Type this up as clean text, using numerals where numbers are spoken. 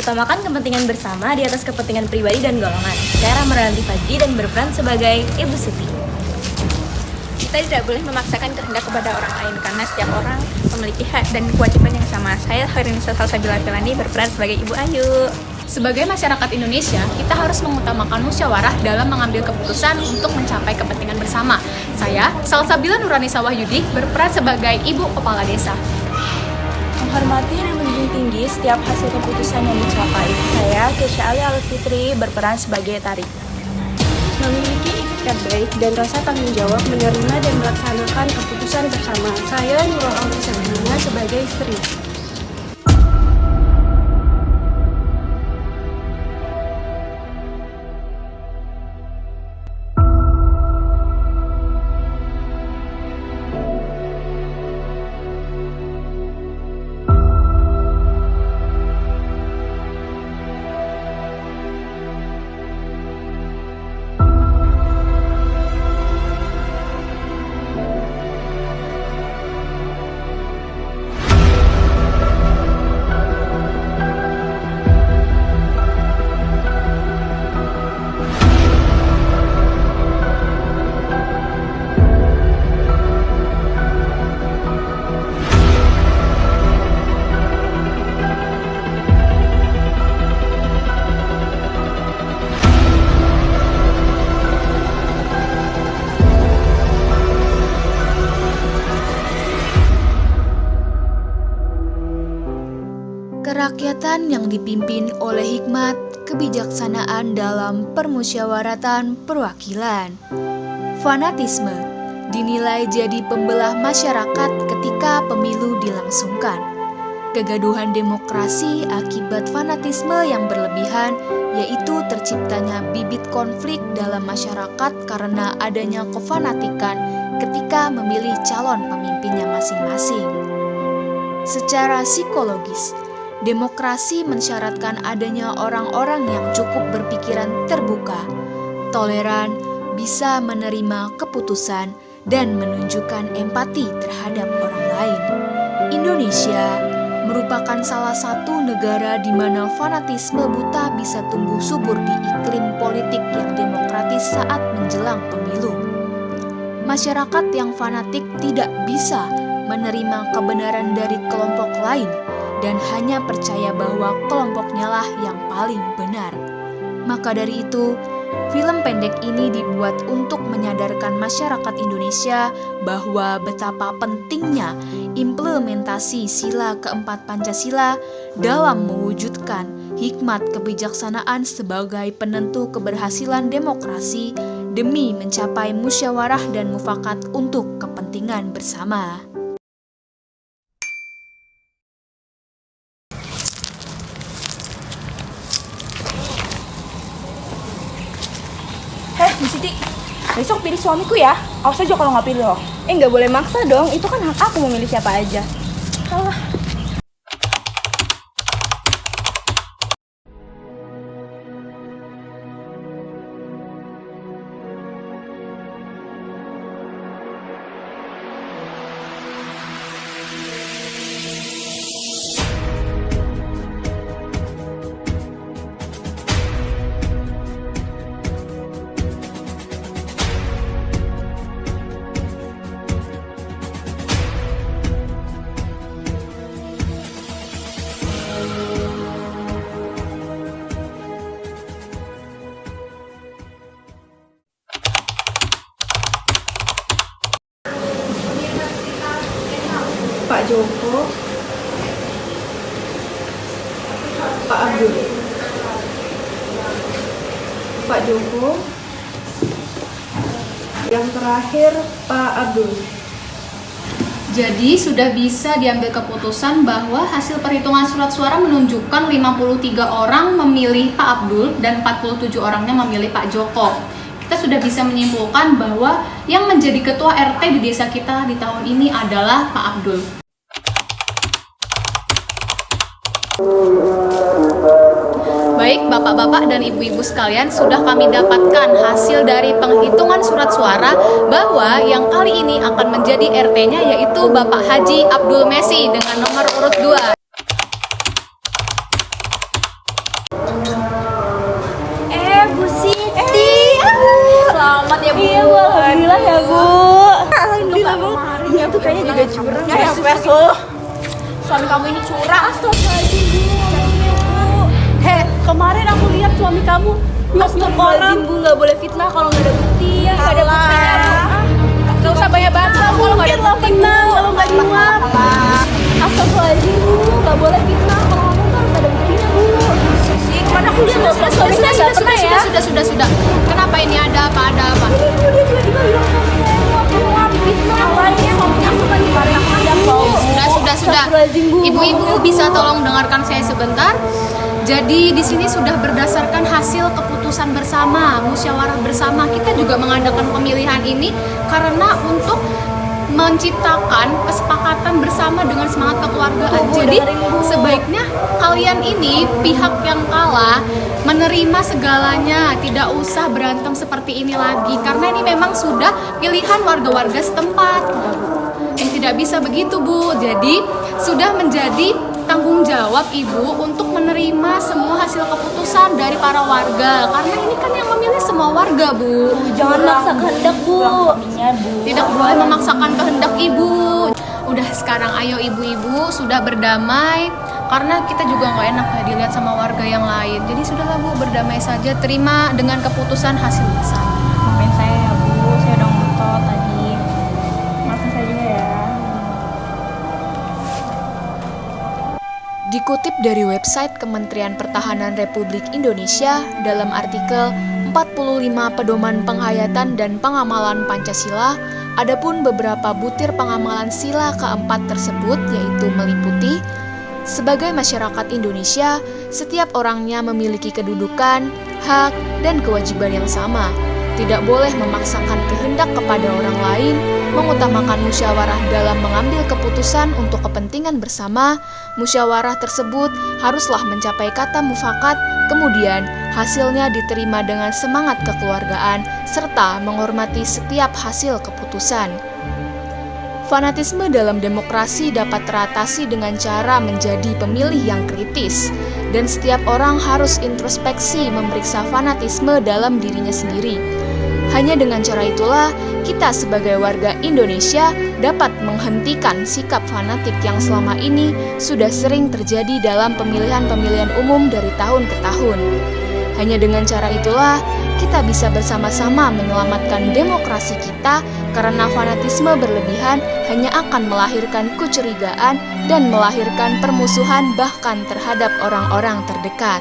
Utamakan kepentingan bersama di atas kepentingan pribadi dan golongan. Saya Rahmaranti Fajri dan berperan sebagai Ibu Siti. Kita tidak boleh memaksakan kehendak kepada orang lain karena setiap orang memiliki hak dan kewajiban yang sama. Saya Khairunnisa Salsabila Filani berperan sebagai Ibu Ayu. Sebagai masyarakat Indonesia, kita harus mengutamakan musyawarah dalam mengambil keputusan untuk mencapai kepentingan bersama. Saya, Salsabila Nurhanisa Wahyudi, berperan sebagai Ibu Kepala Desa. Menghormati dan menjunjung tinggi setiap hasil keputusan yang dicapai. Saya, Kesha Ali Alfitri, berperan sebagai Tarik. Memiliki itikat baik dan rasa tanggung jawab menerima dan melaksanakan keputusan bersama. Saya Nurul Aulia sebagai istri. Kerakyatan yang dipimpin oleh hikmat, kebijaksanaan dalam permusyawaratan perwakilan. Fanatisme dinilai jadi pembelah masyarakat ketika pemilu dilangsungkan. Kegaduhan demokrasi akibat fanatisme yang berlebihan, yaitu terciptanya bibit konflik dalam masyarakat karena adanya kefanatikan ketika memilih calon pemimpinnya masing-masing. Secara psikologis, demokrasi mensyaratkan adanya orang-orang yang cukup berpikiran terbuka, toleran, bisa menerima keputusan, dan menunjukkan empati terhadap orang lain. Indonesia merupakan salah satu negara di mana fanatisme buta bisa tumbuh subur di iklim politik yang demokratis saat menjelang pemilu. Masyarakat yang fanatik tidak bisa menerima kebenaran dari kelompok lain dan hanya percaya bahwa kelompoknya lah yang paling benar. Maka dari itu, film pendek ini dibuat untuk menyadarkan masyarakat Indonesia bahwa betapa pentingnya implementasi sila keempat Pancasila dalam mewujudkan hikmat kebijaksanaan sebagai penentu keberhasilan demokrasi demi mencapai musyawarah dan mufakat untuk kepentingan bersama. Bu Siti, besok pilih suamiku ya. Awas aja kalau nggak pilih loh. Nggak boleh maksa dong, itu kan hak aku memilih siapa aja. Pak Joko, Pak Abdul. Pak Joko, yang terakhir Pak Abdul. Jadi sudah bisa diambil keputusan bahwa hasil perhitungan surat suara menunjukkan 53 orang memilih Pak Abdul dan 47 orangnya memilih Pak Joko. Kita sudah bisa menyimpulkan bahwa yang menjadi ketua RT di desa kita di tahun ini adalah Pak Abdul. Baik Bapak-bapak dan Ibu-ibu sekalian, sudah kami dapatkan hasil dari penghitungan surat suara bahwa yang kali ini akan menjadi RT-nya yaitu Bapak Haji Abdul Messi dengan nomor urut 2. Astagfirullahaladzim, Bu, nggak boleh fitnah kalau nggak ada bukti. Ya, nggak ada buktinya, Bu. Gak usah banyak bantah kalau nggak ada bukti. Fitnah kalau nggak dimuat. Astagfirullahaladzim, Bu, nggak boleh fitnah kalau ngomong tuh harus ada buktinya, Bu. Mana aku lihat Sudah. Kenapa ini ada apa? Sudah. Ibu-ibu bisa tolong dengarkan saya sebentar. Jadi di sini sudah berdasarkan hasil keputusan bersama, musyawarah bersama. Kita juga mengadakan pemilihan ini karena untuk menciptakan kesepakatan bersama dengan semangat kekeluargaan. Jadi sebaiknya kalian ini pihak yang kalah menerima segalanya, tidak usah berantem seperti ini lagi karena ini memang sudah pilihan warga-warga setempat. Tidak bisa begitu, Bu. Jadi sudah menjadi tanggung jawab Ibu untuk menerima semua hasil keputusan dari para warga karena ini kan yang memilih semua warga, Bu. Jangan maksa kehendak, Bu. Tidak boleh memaksakan kehendak Ibu. Udah sekarang ayo ibu-ibu sudah berdamai karena kita juga nggak enak ya dilihat sama warga yang lain. Jadi sudahlah, Bu, berdamai saja, terima dengan keputusan hasil bersama. Maafin saya ya, Bu. Saya udah ngotot tadi. Maafin saya juga ya. Dikutip dari website Kementerian Pertahanan Republik Indonesia dalam artikel 45 Pedoman Penghayatan dan Pengamalan Pancasila, adapun beberapa butir pengamalan sila keempat tersebut yaitu meliputi sebagai masyarakat Indonesia, setiap orangnya memiliki kedudukan, hak, dan kewajiban yang sama. Tidak boleh memaksakan kehendak kepada orang lain, mengutamakan musyawarah dalam mengambil keputusan untuk kepentingan bersama. Musyawarah tersebut haruslah mencapai kata mufakat, kemudian hasilnya diterima dengan semangat kekeluargaan, serta menghormati setiap hasil keputusan. Fanatisme dalam demokrasi dapat teratasi dengan cara menjadi pemilih yang kritis, dan setiap orang harus introspeksi memeriksa fanatisme dalam dirinya sendiri. Hanya dengan cara itulah kita sebagai warga Indonesia dapat menghentikan sikap fanatik yang selama ini sudah sering terjadi dalam pemilihan-pemilihan umum dari tahun ke tahun. Hanya dengan cara itulah kita bisa bersama-sama menyelamatkan demokrasi kita karena fanatisme berlebihan hanya akan melahirkan kecurigaan dan melahirkan permusuhan bahkan terhadap orang-orang terdekat.